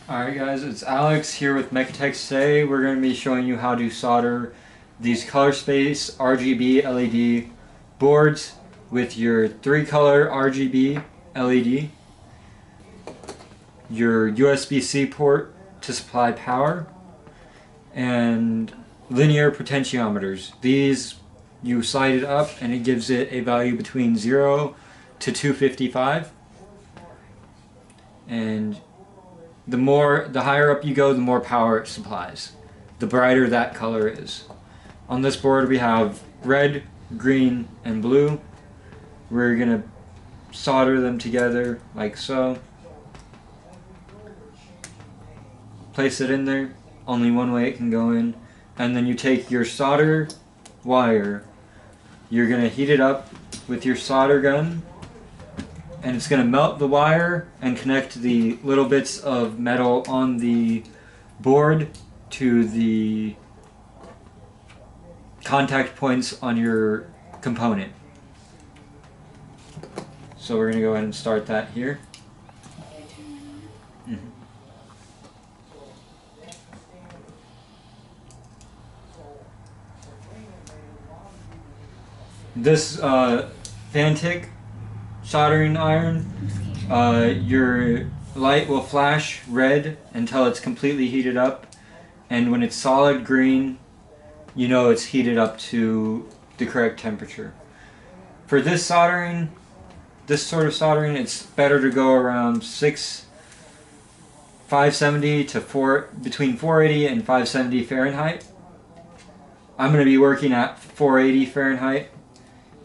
Alright guys, it's Alex here with MECATX today. We're going to be showing you how to solder these color space RGB LED boards with your 3-color RGB LED, your USB-C port to supply power, and linear potentiometers. These, you slide it up and it gives it a value between 0 to 255. And the higher up you go, the more power it supplies, the brighter that color is. On this board we have red, green, and blue. We're going to solder them together like so. Place it in there, only one way it can go in, and then you take your solder wire, you're going to heat it up with your solder gun, and it's going to melt the wire and connect the little bits of metal on the board to the contact points on your component. So we're going to go ahead and start that here. This Fantic soldering iron, your light will flash red until it's completely heated up, and when it's solid green, you know it's heated up to the correct temperature. For this sort of soldering, it's better to go around 570 to between 480 and 570 Fahrenheit. I'm going to be working at 480 Fahrenheit.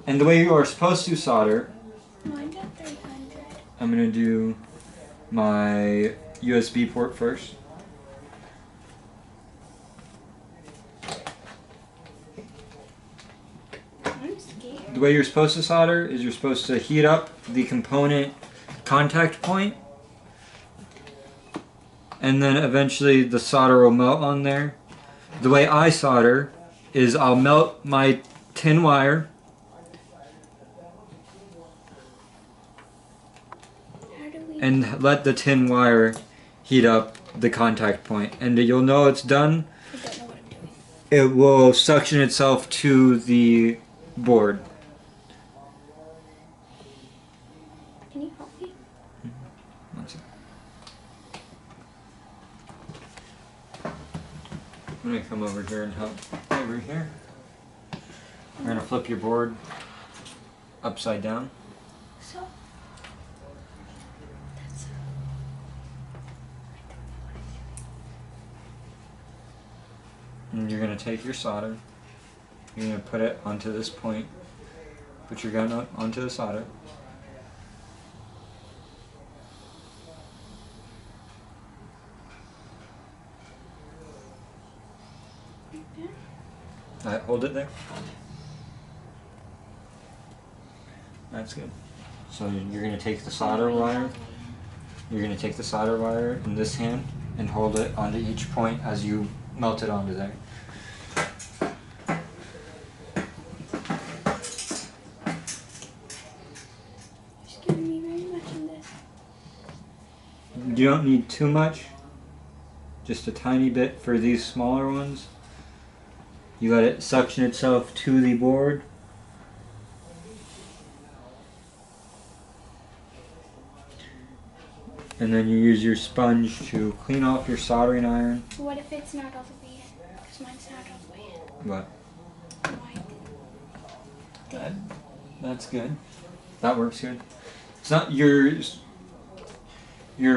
And the way you are supposed to solder, Mine's at 300. I'm going to do my USB port first. I'm scared. The way you're supposed to solder is you're supposed to heat up the component contact point, and then eventually the solder will melt on there. The way I solder is I'll melt my tin wire, and let the tin wire heat up the contact point, and you'll know it's done. I don't know what I'm doing. It will suction itself to the board. Can you help me? I'm going to come over here and help over here. We're going to flip your board upside down. So, that's And you're going to take your solder. You're going to put it onto this point. Put your gun onto the solder. okay. Hold it there. That's good. So you're going to take the solder wire. You're going to take the solder wire in this hand and hold it onto each point as you melt it onto there. Just giving me very much in this. You don't need too much. Just a tiny bit for these smaller ones. You let it suction itself to the board. And then you use your sponge to clean off your soldering iron. What if it's not all the way in? Because mine's not all the way in. What? Mine. That's good. That works good. It's not your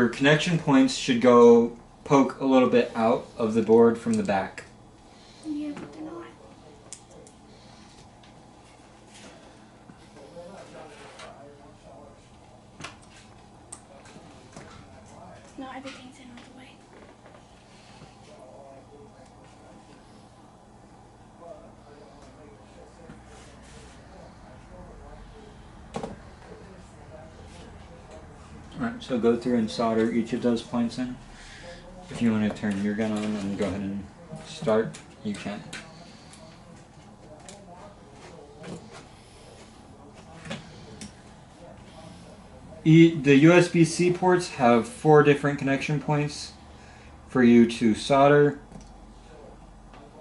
connection points should poke a little bit out of the board from the back. Yeah, but they're not. Not everything's in all the way. Alright, so go through and solder each of those points in. If you want to turn your gun on and go ahead and start, you can. The USB-C ports have 4 different connection points. for you to solder,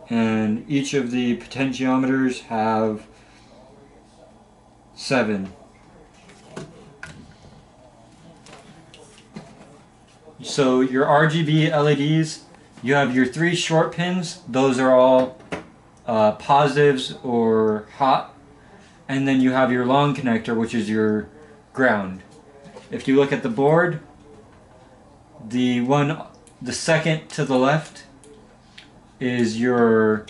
and each of the potentiometers have 7. So your RGB LEDs, you have your 3 short pins, those are all positives or hot, and then you have your long connector, which is your ground. If you look at the board, the second to the left is your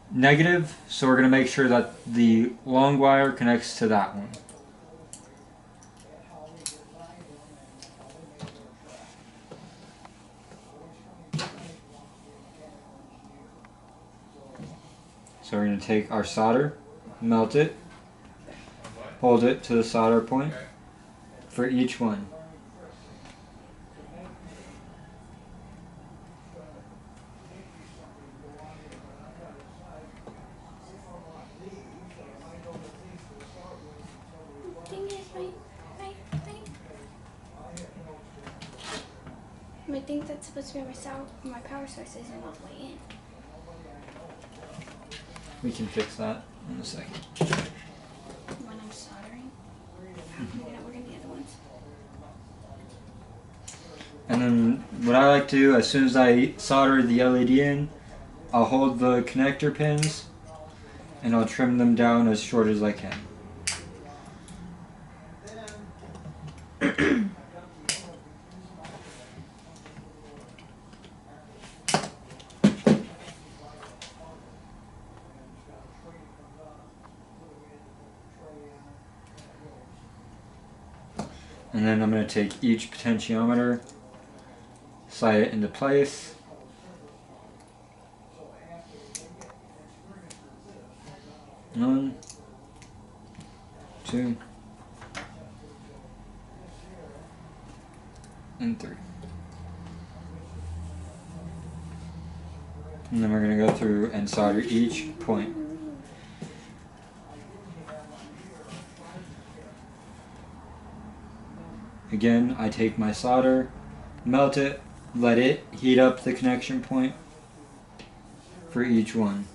negative, so we're going to make sure that the long wire connects to that one. So we're going to take our solder, melt it, hold it to the solder point for each one. I think that's supposed to be my power source isn't all the way in. We can fix that in a second. When I'm soldering, I'm not working the other ones. And then what I like to do, as soon as I solder the LED in, I'll hold the connector pins and I'll trim them down as short as I can. And then I'm going to take each potentiometer, slide it into place. One, 2, and 3. And then we're going to go through and solder each point. Again, I take my solder, melt it, let it heat up the connection point for each one.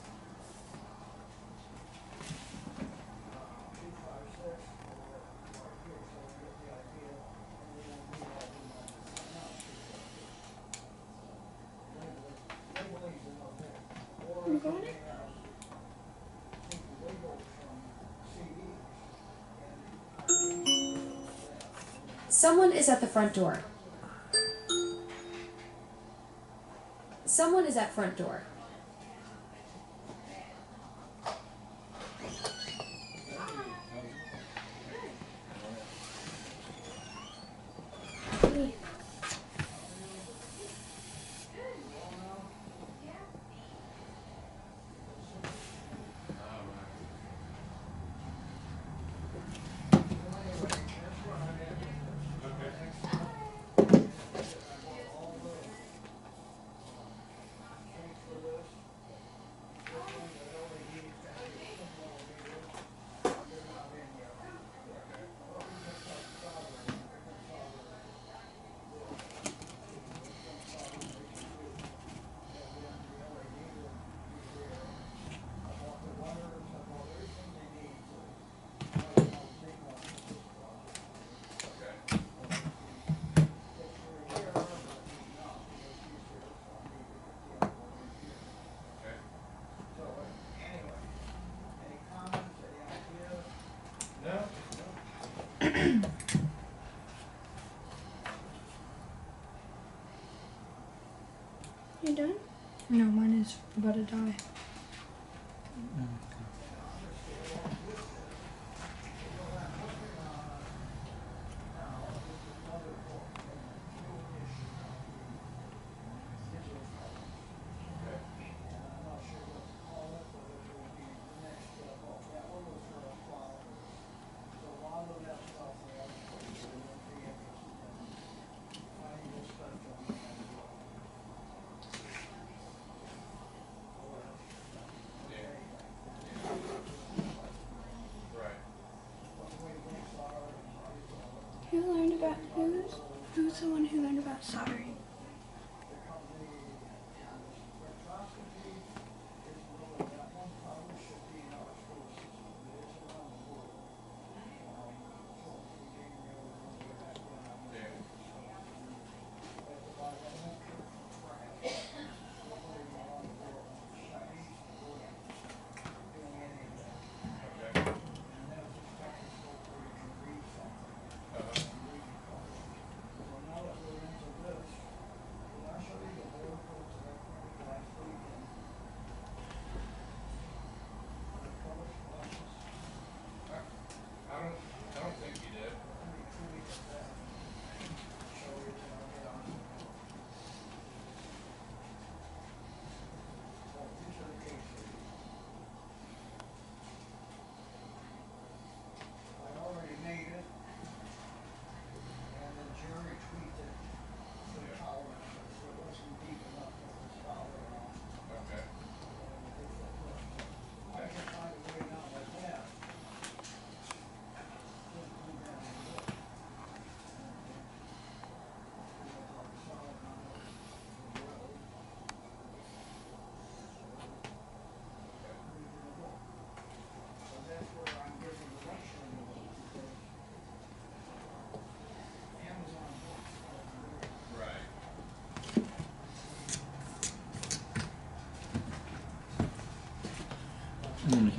Someone is at the front door. Someone is at front door. You done? No, mine is about to die. Who's the one who learned about soldering?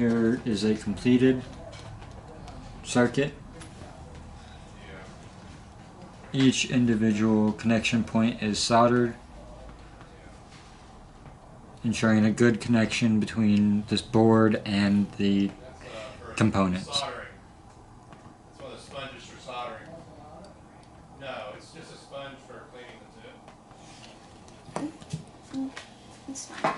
Here is a completed circuit. Each individual connection point is soldered, ensuring a good connection between this board and the components. Soldering. It's one of the sponges for soldering. No, it's just a sponge for cleaning the tip. It's fine.